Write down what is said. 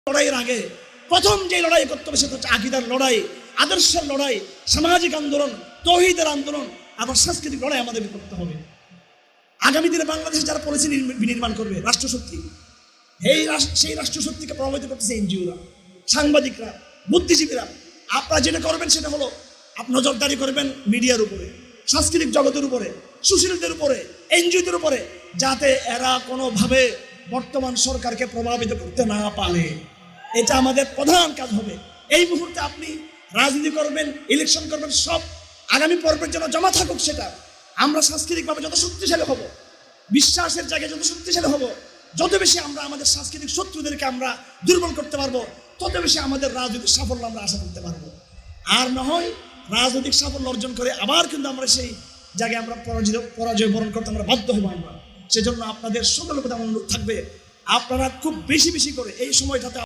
লড়াইয়ের আগে প্রথম যে লড়াই করতে হবে সেটা হচ্ছে আকীদার লড়াই, আদর্শের লড়াই, সামাজিক আন্দোলন, তৌহিদের আন্দোলন, আবার সাংস্কৃতিক লড়াই আমাদের করতে হবে। আগামী দিনে বাংলাদেশে যারা পলিসি বিনির্মাণ করবে, রাষ্ট্রশক্তি, সেই রাষ্ট্রশক্তিকে প্রভাবিত করতেছে এনজিওরা, সাংবাদিকরা, বুদ্ধিজীবীরা। আপনারা যেটা করবেন সেটা হলো নজরদারি করবেন মিডিয়ার উপরে, সাংস্কৃতিক জগতের উপরে, সুশীলদের উপরে, এনজিওদের উপরে, যাতে এরা কোনোভাবে বর্তমান সরকারকে প্রভাবিত করতে না পারে। এটা আমাদের প্রধান কাজ হবে। এই মুহূর্তে আপনি রাজনীতি করবেন, ইলেকশন করবেন, সব আগামী পর্বের জন্য জমা থাকুক। সেটা আমরা সাংস্কৃতিকভাবে যত শক্তিশালী হব, বিশ্বাসের জায়গায় যত শক্তিশালী হব, যত বেশি আমরা আমাদের সাংস্কৃতিক শত্রুদেরকে আমরা দুর্বল করতে পারবো, তত বেশি আমাদের রাজনৈতিক সাফল্য আমরা আশা করতে পারবো। আর না হয় রাজনৈতিক সাফল্য অর্জন করে আবার কিন্তু আমরা সেই জায়গায় আমরা পরাজয় বরণ করতে আমরা বাধ্য হবো। আমরা সেজন্য আপনাদের সকলের প্রতি আমার অনুরোধ থাকবে, আপনারা খুব বেশি বেশি করে এই সময়টাতে